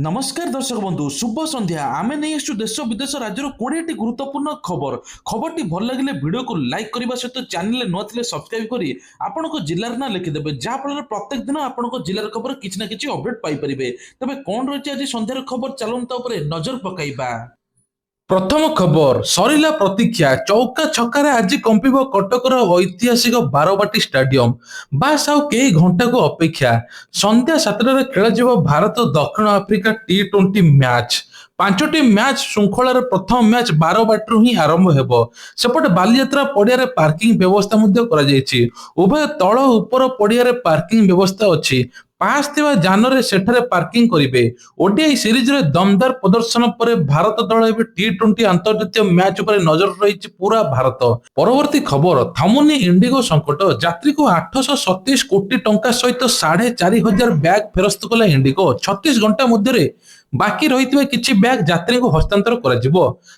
नमस्कार दर्शक बंधु शुभ संध्या आमे नहीं आसु देश विदेश राज्यर 20टी गुरुत्वपूर्ण खबर खबरटी भल लगे वीडियो को लाइक करने सहित चैनल न थे सब्सक्राइब करी आपण जिलार ना लिखिदेवे जहाँफल प्रत्येक दिन आपण जिलार खबर किसी ना कि अपडेट पाइपर तेज कौन रही आज संध्यार खबर चलता नजर पकईबा। प्रथम खबर सरिला प्रतीक्षा चौका छक्का आज कंपिब कटकर ऐतिहासिक बारवाटी स्टाडियम बास आउ कई घंटा को अपेक्षा संध्या 7टार खेल भारत दक्षिण आफ्रिका T20 मैच पांचटी मैच श्रृंखलार प्रथम मैच बारवाटी ही आरंभ हेब सेपटे बालीयात्रा पड़िया पार्किंग व्यवस्था उभय तल उपर पड़िया पार्किंग व्यवस्था अच्छी पास थिबा जानरे सेठरे पार्किंग करिवे। ओडीआई सीरीज रे दमदार प्रदर्शन पर भारत दल एबे T20 अंतर्जातीय मैच पर नजर रही पूरा भारत। परवर्ती खबर थामुनी इंडिगो संकट यात्री को 827 कोटी टंका सहित 4,500 बैग फेरस्त कला इंडिगो 36 घंटा मध्य बाकी रही किछि बैग यात्री को हस्तांतर कर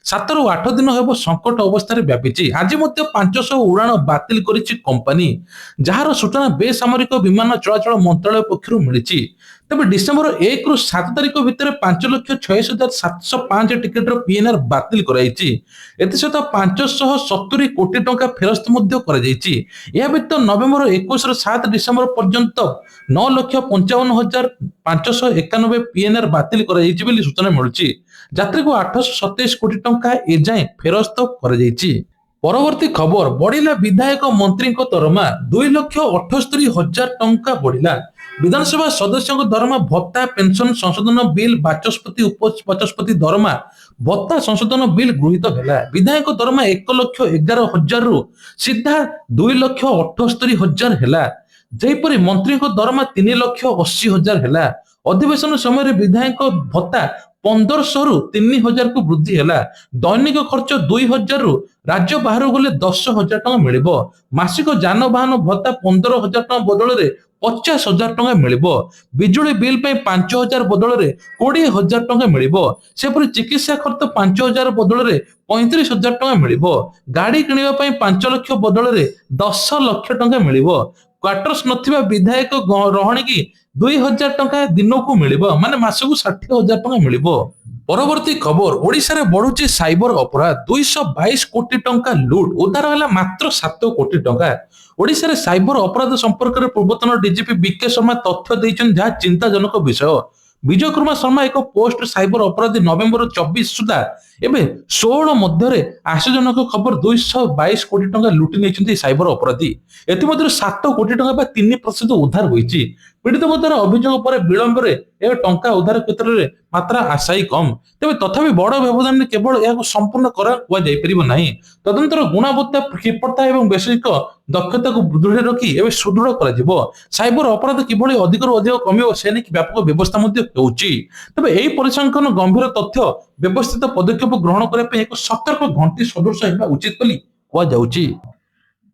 7 ରୁ 8 दिन हेब संकट अवस्था व्यापी आज 500 उड़ाण बातिल करिछि कंपनी जार सूचना बेसामरिक विमान चलाचल मंत्रालय पक्षर मिली। तेज डिसेम्बर 1 ରୁ 7 तारिख भितर 5,26,705 टिकेट पीएनआर बातिल कराई एसत 570 कोटी टंका फेरस्त व्यतीत नवेम्बर 21 ରୁ 7 डिसेम्बर पर्यंत 9,55,591 पीएनआर बातिल कर सूचना मिलूँ यात्री को 827 कोटी टंका एजाए फेरस्त कर। परवर्ती खबर बढ़िला विधायक मंत्री दरमा 2,78,000 टंका बढ़िला विधानसभा सदस्यों दरमा भत्ता पेंशन संशोधन बिल बाचस्पति उपबाचस्पति दरमा भत्ता संशोधन बिल गृहीत है विधायक दरमा 1,11,000 रु सीधा 2,78,000 है जहीपरि मंत्री दरमा 3,80,000 है अधिवेशन समय विधायक भत्ता 1,500 रु 3,000 को वृद्धि है दैनिक खर्च 2,000 रु राज्य बाहर गले 10,000 टंका मिल मासिक जानवाहन भत्ता 15,000 टंका बदल में 50,000 टंका मिल बिजुली बिल 5,000 बदल में 20,000 टंका मिल सेपरी चिकित्सा खर्च 5,000 बदल में 35,000 टंका मिल गाड़ी किणवा 5 लाख बदल में 10 लाख टंका मिल क्वार्टर्स नथिबा विधायक रहणी की 2,000 टंका दिन को मिल माने मासकु 60,000 टंका मिल। परवर्ती खबर ओडिशा रे बढ़ुची साइबर अपराध 222 कोटी टंका लूट उद्धार है मात्र 7 कोटी टंका। ओडिशा रे साइबर अपराध संपर्क में पूर्वतन डीजीपी बीके शर्मा तथ्य देइछन जहाँ चिंताजनक विषय। विजय कुमार शर्मा एक पोस्ट साइबर अपराधी नवेम्बर 24 सुधा एवं 16 मध्य आशाजनक खबर 222 कोटी टंका लुटि नहीं साइबर अपराधी एमध्य 7 कोटी टंका 3% उद्धार होती पीड़ित द्वारा अभियोग पर विलंब टंका उद्धार क्षेत्र में मात्रा आशाई कम तेज तथापि बड़ व्यवधान केवल यह संपूर्ण करा तदंतर गुणवत्ता क्षिप्रता और वैषयिक दक्षता को दृढ़ रखी एवं सुदृढ़ कर साइबर अपराध किभली अधिक अधिक कम से नहीं व्यापक व्यवस्था तेज यही परिसंख्यान गंभीर तथ्य व्यवस्थित पदक्षेप ग्रहण करने एक सतर्क घंटी सदृश होगा उचित बोली।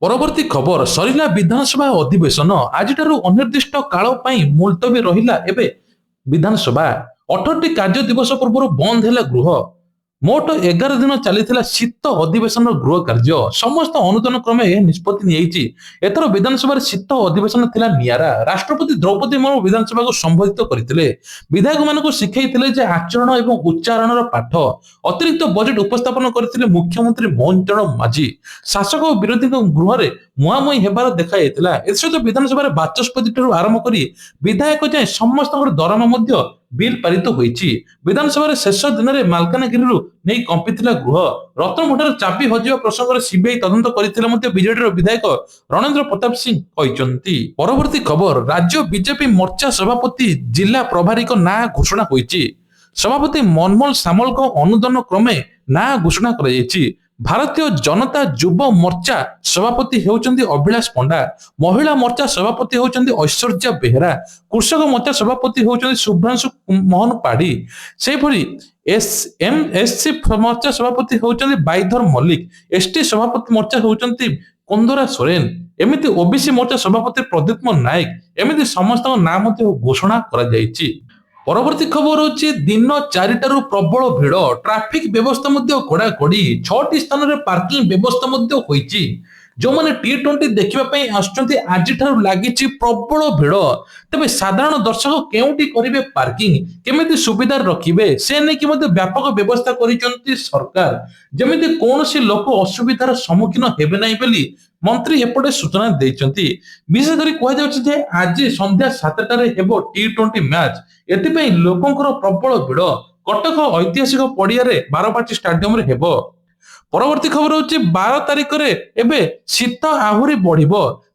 परवर्ती खबर सरिला विधानसभा अधिवेशन आज अनिर्दिष्ट काल मुलतवी रहिला एबे विधानसभा 18टी कार्य दिवस पूर्व बंद है गृह मोट 11 दिन चली शीत अधिवेशन गृह कार्य समस्त अनुदान क्रमे निष्पत्ति एथर विधानसभा शीत अधिवेशन थिला नियारा राष्ट्रपति द्रौपदी मुर्मू विधानसभा को संबोधित करते विधायक मान शिखाई आचरण और उच्चारण पाठ अतिरिक्त बजेट उपस्थापन करते मुख्यमंत्री मोहन चरण माझी शासक और विरोधी गृह में मुहांमुही हेबार देखा एसत विधानसभा बाचस्पति आरंभ कर विधायक जाए समस्त दरमा बिल पारित होईची विधानसभा शेष दिन में मालकानगिरी नहीं कंपिथिला गृह रत्नभट्टार चाबी हजिबा प्रसंग में सीबीआई तदंत करथिले बीजेडी विधायक रणेंद्र प्रताप सिंह कहते। परवर्ती खबर राज्य बीजेपी मोर्चा सभापति जिला प्रभारी ना घोषणा होईची सभापति मनमोहन सामल अनुदान क्रमे ना घोषणा कर भारतीय जनता युव मोर्चा सभापति होउचंदी अभिलाष पंडा महिला मोर्चा सभापति होउचंदी ऐश्वर्या बेहरा कृषक मोर्चा सभापति होउचंदी शुभ्रांशु मोहन पाढ़ी से एमएससी मोर्चा सभापति होउचंदी बाईधर मल्लिक एसटी सभापति मोर्चा होउचंदी कंदरा सोरेन एमिति ओबीसी मोर्चा सभापति प्रदीप नायक एमिति समस्त नाम घोषणा करा जायछि। परवर्ती खबर होची दिन 4टारू प्रबल भिड़ ट्राफिक व्यवस्था कड़ाकड़ी 6टी स्थान में पार्किंग व्यवस्था होईची जो मैंने T20 देखिए आसुँच आज लगी प्रबल भिड़ तेज साधारण दर्शक केउटी करेंगे पार्किंग केमी सुविधा रखिए से नहीं व्यापक व्यवस्था कर सरकार जमी कौन लोक असुविधार सम्मुखीन हेबे नहीं बोली मंत्री एपटे सूचना देते विशेषकर कहुचे आज संध्या 7टार हेब T20 मैच एथपाई लोकंर प्रबल भिड़ कटक ऐतिहासिक पड़िया बारबाटी स्टाडियम रे हेब परवर्ती खबर हूँ 12 तारिख में शीत आहरी बढ़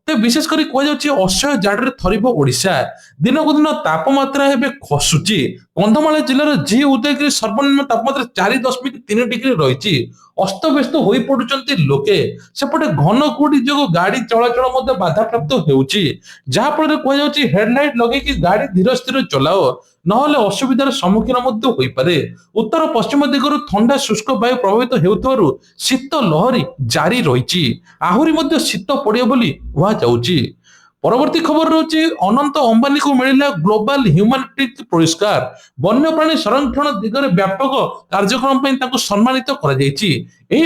तो विशेषकर कहुचे असह्य जाड़े थरब ओडिशा दिनक दिन तापमात्रा एवं खसुची कंधमाल जिलार जी उदयगिरी सर्वनिम्न तापमात्रा 4.3 डिग्री रही अस्तव्यस्त हो पड़ुंट लोके सेपटे घन कुहुड़ी जो गाड़ी चलाचल बाधाप्राप्त होफल कहुचे हेडलाइट लगे गाड़ी धीर स्थिर चलाओ नहले असुविधार सम्मुखीन हो पारे उत्तर पश्चिम दिगरु ठंडा शुष्क वायु प्रभावित हेउथवारु शीत लहरी जारी रही आहरी शीत पड़ियो बोली कुहाଯାଉଛି। परवर्ती खबर रही अनंत अंबानी को मिला ग्लोबल ह्यूमैनिटी पुरस्कार वन्यप्राणी संरक्षण दिगरे व्यापक कार्यक्रम सम्मानित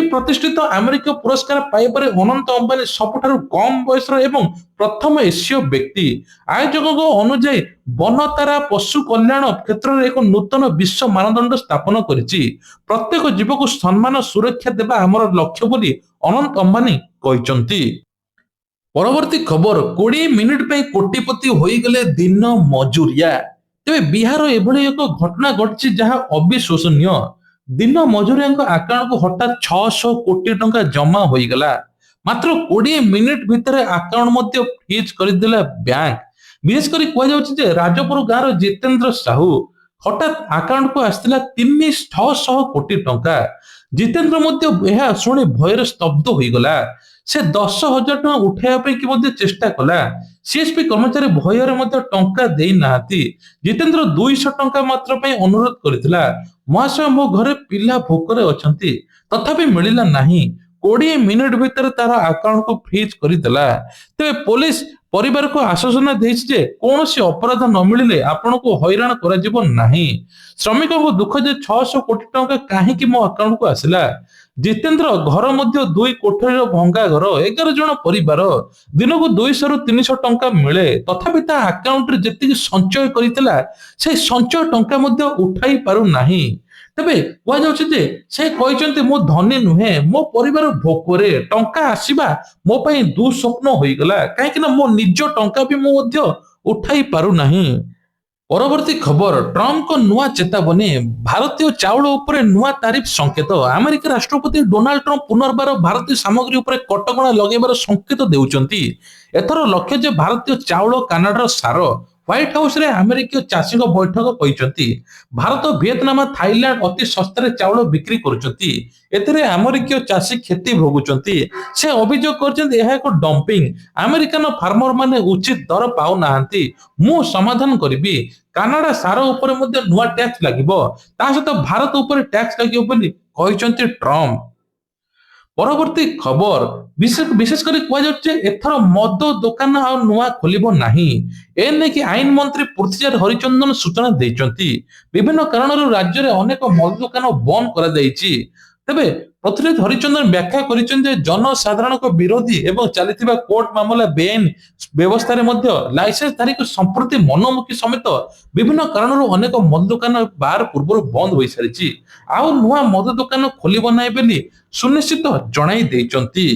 प्रतिष्ठित अमेरिका पुरस्कार पाइबार अनंत अंबानी सबुठारु कम बयसर एवं प्रथम एसीय व्यक्ति आयोजकों अनुଯାयी वनतारा पशु कल्याण क्षेत्र में एक नूतन विश्व मानदंड स्थापन करिछि प्रत्येक जीव को सम्मान सुरक्षा देवा आमर लक्ष्य बोली अनंत अंबानी कहते। परवर्ती खबर 20 मिनिट पे कोटिपति हो गले दिन मजूरिया तेरे बिहार एभली एक घटना घटी जहां अविश्वसनीय दिन मजूरिया अकाउंट को हठात 600 कोटी टंका जमा हो गला मात्र 20 मिनिट भितर अकाउंट फ्रीज करदेला बैंक विशेषकर कहुचे राजपुर गाँव जितेंद्र साहू हठात अकाउंट को आसला 600 कोटी टंका जितेंद्र शुणी भयर स्तब्ध हो गला से 10,000 टଙ୍କା उठाइबा कि चेष्टा कला सीएसपी कर्मचारी भयर टंका दे नाहाती जितेंद्र 200 टଙ୍କା मात्र अनुरोध करथिला महाशय मो घरे पिला भोकरे अछंती तथापि मिलिला नाही 20 मिनिट भीतर तार अकाउंट को फ्रीज करदेला तेरे पुलिस परिवार को आश्वासन देछि कौन अपराध न मिले आपण को हैरान करा नाही श्रमिक को दुख जे 600 कोटी टଙ୍କା काहेकि मो अकाउंट को आसिला जितेंद्र घर मध्य 2 कोठरी भंगा घर 11 जन परिवार दिन को 200 रु 300 टଙ୍କା मिले तथापि ता अकाउंट रे जेतिक संचय करितला से संचय टଙ୍କା मध्य उठाई पारु नाही तबे कहुचे जे से कहते मो धनी नुहे मो परिवार भोकरे टंका आसीबा मो पई दुस्वप्न होई गला काहे मो निज टंका भी मो मध्य उठाई पारु नाही। परवर्ती खबर ट्रम्प को नुआ चेतावनी भारतीय चाउल उपरे नुआ तारिफ संकेत अमेरिका राष्ट्रपति डोनाल्ड ट्रम्प पुनर्बार भारतीय सामग्री उपरे कटकणा लगेबार संकेत देउचंती एथर लक्ष्य जे भारतीय चाउल कनाडार सार व्हाइट हाउस रे अमेरिकीय चाषी बैठक कहते भारत वियतनाम थाईलैंड अति सस्तार चाउल बिक्री करुचंती एथिरे अमेरिकीय चाषी क्षति भोगुचंती से अभियोग करचंती यह एक डंपिंग अमेरिकन फार्मर माने उचित दर पाउ नाहंती मु समाधान करिबी कनाडा सार उपरे मध्ये नुआ टैक्स लागिबो ता सहित भारत उपरे टैक्स लागिबो बोली कहचंती ट्रम्प। परवर्ती खबर विशेषकर कहुचे एथर मद दुकान आ नुआ खोलिबो नाही एने कि आईन मंत्री पृथ्वीराज हरिचंदन सूचना देइचंती विभिन्न कारणरू राज्य रे अनेक मद दुकान बंद करा जाईची तबे पृथ्वीराज हरिचंदन व्याख्या करिचन जे जनसाधारण को विरोधी एवं चलिथिबा कोर्ट मामला बेआईन व्यवस्था रे मध्य लाइसेंस धारी को संप्रति मनोमुखी समेत विभिन्न कारणरू अनेक मद दुकान बार पूर्व बंद होई सारिची आउ नुआ मद दुकान खोलिबो नाही बेली सुनिश्चित जणाई देइचंती।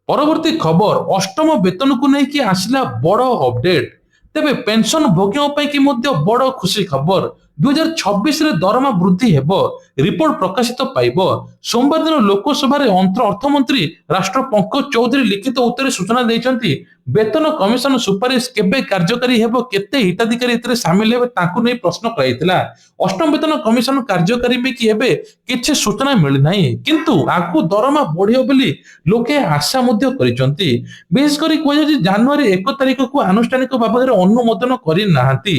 परवर्ती खबर अष्टम वेतन को लेकिन आसला बड़ अपडेट तेबे पेंशन भोगियों कि बड़ खुशी खबर 2026 रे दरमा वृद्धि हेब रिपोर्ट प्रकाशित पाइब सोमवार दिन लोकसभा अर्थमंत्री राष्ट्र पंकज चौधरी लिखित उत्तर सूचना देइचंती वेतन कमिशन सुपारिश केबे कार्यकारी हेब केते हिताधिकारी एतरे शामिल हेबे ताकू नै प्रश्न कराइतिला अष्टम वेतन कमिशन कार्यकारी में कि हेबे किछि सूचना मिलि नाही किंतु आकु दरमा बढ़ियो बोली लोके आशा मध्य करिचंती विशेष करी कोइ जनवरी 1 तारिख को आनुष्ठानिक भाବରେ अनुमोदन करि नाहंती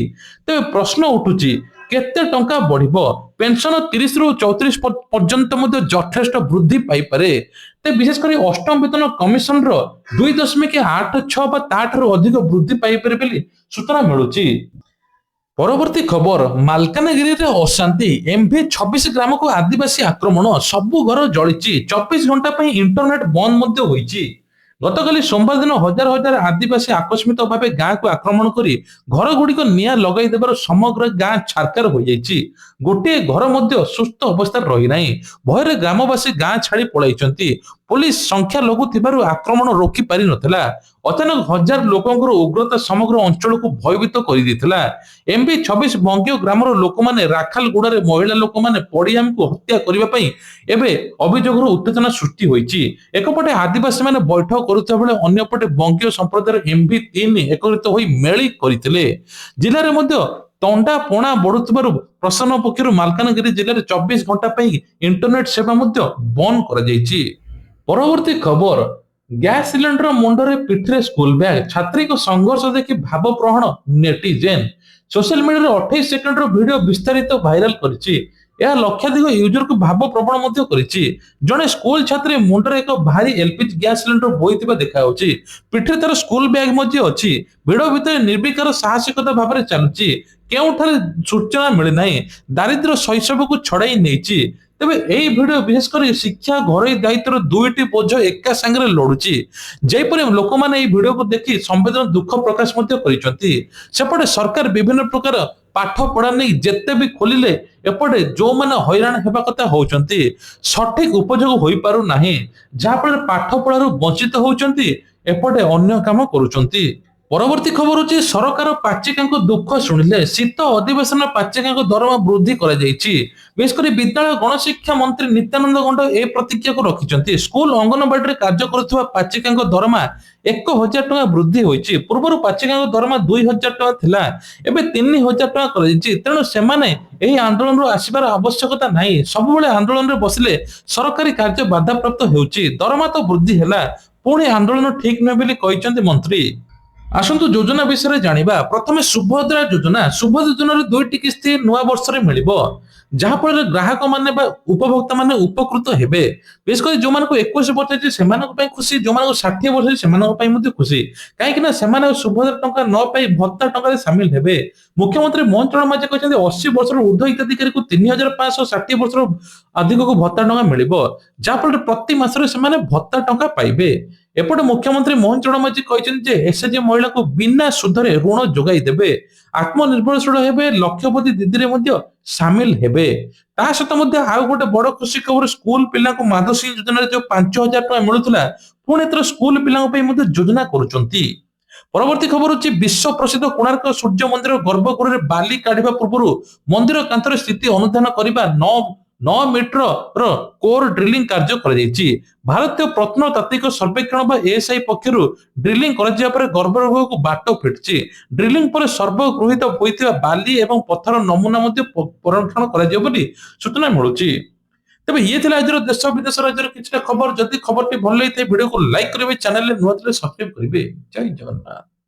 तबे प्रश्न उठुची केते टंका बढ़िबो पेंशन 30 रु 34 पर्यंत मध्ये यथेष्ट वृद्धि पाई पारे ते विशेष करी अष्टम वेतन कमिशन रो 2.86 बा ताठरो अधिक वृद्धि पाई पारे बोली सूचना मिलुची। ପରବର୍ତ୍ତୀ ଖବର ମାଲକାନଗିରିରେ ଅଶାନ୍ତି MV26 ଗ୍ରାମକୁ ଆଦିବାସୀ ଆକ୍ରମଣ ସବୁ ଘର ଜଳିଛି 24 ଘଣ୍ଟା ପାଇଁ ଇଣ୍ଟରନେଟ ବନ୍ଦ ମଧ୍ୟ ହୋଇଛି। ଗତକାଲି ସୋମବାର ଦିନ ହଜାର ହଜାର ଆଦିବାସୀ ଆକସ୍ମିକ ଭାବେ ଗାଁକୁ ଆକ୍ରମଣ କରି ଘର ଗୁଡିକ ନିଆଁ ଲଗାଇ ଦେବାର ସମଗ୍ର ଗାଁ ଛାରକାର ହୋଇଯାଇଛି। ଗୋଟିଏ ଘର ମଧ୍ୟ ସୁସ୍ଥ ଅବସ୍ଥାରେ ରହିନାହିଁ। ଭୟରେ ଗ୍ରାମବାସୀ ଗାଁ ଛାଡି ପଳାଇଛନ୍ତି। ପୋଲିସ ସଂଖ୍ୟା ଲଘୁ ଥିବାରୁ ଆକ୍ରମଣ ରୋକି ପାରିନଥିଲା। ଅଚାନକ ହଜାର ଲୋକଙ୍କର ଉଗ୍ରତା ସମଗ୍ର ଅଞ୍ଚଳକୁ ଭୟଭୀତ କରିଦେଇଥିଲା। MV26 ବଙ୍ଗୀୟ ଗ୍ରାମର ଲୋକମାନେ ରାଖାଲଗୁଡାରେ ମହିଳା ଲୋକମାନେ ପଡିଆମକୁ ହତ୍ୟା କରିବା ପାଇଁ ଏବେ ଅଭିଯୋଗର ଉତ୍ତେଜନା ସୃଷ୍ଟି ହୋଇଛି। ଏକପଟେ ଆଦିବାସୀମାନେ ବୈଠକ କରୁଥିବା ବେଳେ ଅନ୍ୟପଟେ ବଙ୍ଗୀୟ ସମ୍ପ୍ରଦାୟର MV3 ଏକତ୍ରିତ ହୋଇ ମେଳି କରିଥିଲେ। ଜିଲ୍ଲାରେ ମଧ୍ୟ ତଣ୍ଡା ପଣା ବଢୁଥିବାରୁ ପ୍ରଶାସନ ପକ୍ଷରୁ ମାଲକାନଗିରି ଜିଲ୍ଲାରେ 24 ଘଣ୍ଟା ପାଇଁ ଇଣ୍ଟରନେଟ ସେବା ମଧ୍ୟ ବନ୍ଦ କରାଯାଇଛି। ପରବର୍ତ୍ତୀ ଖବର ଗ୍ୟାସ ସିଲିଣ୍ଡର ମୁଣ୍ଡରେ ପିଠିରେ ସ୍କୁଲ ବ୍ୟାଗ ଛାତ୍ରୀଙ୍କ ସଂଘର୍ଷ ଦେଖି ଭାବପ୍ରବଣ ନେଟିଜେନ ସୋସିଆଲ ମିଡିଆରେ 28 ସେକେଣ୍ଡର ଭିଡିଓ ବିସ୍ତାରିତ ଭାଇରାଲ କରିଛି। ଏହା ଲକ୍ଷାଧିକ ୟୁଜରକୁ ଭାବପ୍ରବଣ ମଧ୍ୟ କରିଛି। ଜଣେ ସ୍କୁଲ ଛାତ୍ରୀ ମୁଣ୍ଡରେ ଏକ ଭାରି LPG ଗ୍ୟାସ ସିଲିଣ୍ଡର ବୋଇଥିବା ଦେଖାଯାଉଛି। ପିଠିରେ ତାର ସ୍କୁଲ ବ୍ୟାଗ ମଧ୍ୟ ଅଛି। ଭିଡ ଭିତରେ ନିର୍ବିକାର ସାହସିକତା ଭାବରେ ଚାଲୁଛି। କେଉଁଠାରେ ସୂଚନା ମିଳିନାହିଁ। ଦାରିଦ୍ର୍ୟ ଶୈଶବକୁ ଛଡାଇ ନେଇଛି। ତେବେ ଏହି ଭିଡିଓ ବିଶେଷ କରି ଶିକ୍ଷା ଘରୋଇ ଦାୟିତ୍ୱର ଦୁଇଟି ବୋଝ ଏକା ସାଙ୍ଗରେ ଲଢୁଛି। ଯେପରି ଲୋକମାନେ ଏହି ଭିଡିଓକୁ ଦେଖି ସମ୍ବେଦନ ଦୁଃଖ ପ୍ରକାଶ ମଧ୍ୟ କରିଛନ୍ତି। ସେପଟେ ସରକାର ବିଭିନ୍ନ ପ୍ରକାର ପାଠ ପଢା ନେଇ ଯେତେ ବି ଖୋଲିଲେ ଏପଟେ ଯୋଉମାନେ ହଇରାଣ ହେବା କଥା ହଉଛନ୍ତି ସଠିକ ଉପଯୋଗ ହୋଇପାରୁନାହିଁ। ଯାହାଫଳରେ ପାଠ ପଢାରୁ ବଞ୍ଚିତ ହଉଛନ୍ତି ଏପଟେ ଅନ୍ୟ କାମ କରୁଛନ୍ତି। ପରବର୍ତ୍ତୀ ଖବର ହଉଛି ସରକାର ପାଚିକାଙ୍କ ଦୁଃଖ ଶୁଣିଲେ ଶୀତ ଅଧିବେଶନ ପାଚିକାଙ୍କ ଦରମା ବୃଦ୍ଧି କରାଯାଇଛି। ବିଶେଷ କରି ବିଦ୍ୟାଳୟ ଗଣଶିକ୍ଷା ମନ୍ତ୍ରୀ ନିତ୍ୟାନନ୍ଦ ଗଣ୍ଡ ଏ ପ୍ରତିକ୍ରିୟାକୁ ରଖିଛନ୍ତି। ସ୍କୁଲ ଅଙ୍ଗନବାଡିରେ କାର୍ଯ୍ୟ କରୁଥିବା ପାଚିକାଙ୍କ ଦରମା 1000 ଟଙ୍କା ବୃଦ୍ଧି ହୋଇଛି। ପୂର୍ବରୁ ପାଚିକାଙ୍କ ଦରମା 2000 ଟଙ୍କା ଥିଲା। ଏବେ 3000 ଟଙ୍କା କରାଯାଇଛି। ତେଣୁ ସେମାନେ ଏହି ଆନ୍ଦୋଳନରୁ ଆସିବାର ଆବଶ୍ୟକତା ନାହିଁ। ସବୁବେଳେ ଆନ୍ଦୋଳନରେ ବସିଲେ ସରକାରୀ କାର୍ଯ୍ୟ ବାଧାପ୍ରାପ୍ତ ହେଉଛି। ଦରମା ତ ବୃଦ୍ଧି ହେଲା, ପୁଣି ଆନ୍ଦୋଳନ ଠିକ ନୁହେଁ ବୋଲି କହିଛନ୍ତି ମନ୍ତ୍ରୀ। ଆସନ୍ତୁ ଯୋଜନା ବିଷୟରେ ଜାଣିବା। ପ୍ରଥମେ ସୁଭଦ୍ରା ଯୋଜନା। ସୁଭଦ୍ରା ଯୋଜନାର 2ଟି କିସ୍ତି ନୂଆ ବର୍ଷରେ ମିଳିବ। ଯାହାଫଳରେ ଗ୍ରାହକ ମାନେ ବା ଉପଭୋକ୍ତା ମାନେ ଉପକୃତ ହେବେ। ବିଶେଷ କରି ଯୋଉମାନଙ୍କୁ 21 ବର୍ଷ ହେଇଛି ସେମାନଙ୍କ ପାଇଁ ଖୁସି, ଯୋଉମାନଙ୍କୁ 60 ବର୍ଷ ହେଇଛି ସେମାନଙ୍କ ପାଇଁ ମଧ୍ୟ ଖୁସି। କାହିଁକି ନା ସେମାନେ ସୁଭଦ୍ରା ଟଙ୍କା ନ ପାଇ ଭତ୍ତା ଟଙ୍କାରେ ସାମିଲ ହେବେ। ମୁଖ୍ୟମନ୍ତ୍ରୀ ମୋହନ ଚରଣ ମାଝୀ କହିଛନ୍ତି 80 ବର୍ଷରୁ ଉର୍ଦ୍ଧ୍ୱ ହିତାଧିକାରୀଙ୍କୁ 3560, 60 ବର୍ଷରୁ ଅଧିକକୁ ଭତ୍ତା ଟଙ୍କା ମିଳିବ। ଯାହାଫଳରେ ପ୍ରତି ମାସରେ ସେମାନେ ଭତ୍ତା ଟଙ୍କା ପାଇବେ। ଏପଟେ ମୁଖ୍ୟମନ୍ତ୍ରୀ ମୋହନ ଚରଣ ମାଝୀ କହିଛନ୍ତି ଯେ SHG ମହିଳାଙ୍କୁ ବିନା ସୁଧରେ ଋଣ ଯୋଗାଇ ଦେବେ। ଆତ୍ମନିର୍ଭରଶୀଳ ହେବେ, ଲକ୍ଷପତି ଦିଦିରେ ମଧ୍ୟ ସାମିଲ ହେବେ। ତା ସହିତ ମଧ୍ୟ ଆଉ ଗୋଟେ ବଡ ଖୁସି ଖବର, ସ୍କୁଲ ପିଲାଙ୍କୁ ମାଧୁଶ୍ରୀ ଯୋଜନାରେ ଯୋଉ 5000 ଟଙ୍କା ମିଳୁଥିଲା ପୁଣି ଏଥର ସ୍କୁଲ ପିଲାଙ୍କ ପାଇଁ ମଧ୍ୟ ଯୋଜନା କରୁଛନ୍ତି। ପରବର୍ତ୍ତୀ ଖବର ହଉଛି ବିଶ୍ୱ ପ୍ରସିଦ୍ଧ କୋଣାର୍କ ସୂର୍ଯ୍ୟ ମନ୍ଦିର ଗର୍ଭଗୃହରେ ବାଲି କାଢିବା ପୂର୍ବରୁ ମନ୍ଦିର କାନ୍ଥର ସ୍ଥିତି ଅନୁଧ୍ୟାନ କରିବା 9 ମିଟର କୋର ଡ୍ରିଲିଂ କାର୍ଯ୍ୟ କରାଯାଇଛି। ଭାରତୀୟ ପ୍ରତ୍ନତାତ୍ତ୍ୱିକ ସର୍ବେକ୍ଷଣ ବା ASI ପକ୍ଷରୁ ଡ୍ରିଲିଂ କରାଯିବା ପରେ ଗର୍ଭଗୃହକୁ ବାଟ ଫିଟିଛି। ଡ୍ରିଲିଂ ପରେ ସର୍ବଗୃହୀତ ହୋଇଥିବା ବାଲି ଏବଂ ପଥର ନମୁନା ମଧ୍ୟ ପରୀକ୍ଷଣ କରାଯିବ ବୋଲି ସୂଚନା ମିଳୁଛି। ତେବେ ଇଏ ଥିଲା ଆଜିର ଦେଶ ବିଦେଶ ରାଜ୍ୟର କିଛିଟା ଖବର। ଯଦି ଖବରଟି ଭଲ ଲାଗିଥାଏ ଭିଡିଓକୁ ଲାଇକ୍ କରିବେ, ଚ୍ୟାନେଲରେ ନୂଆ ଥିଲେ ସବସ୍କ୍ରାଇବ କରିବେ। ଜୟ ଜଗନ୍ନାଥ।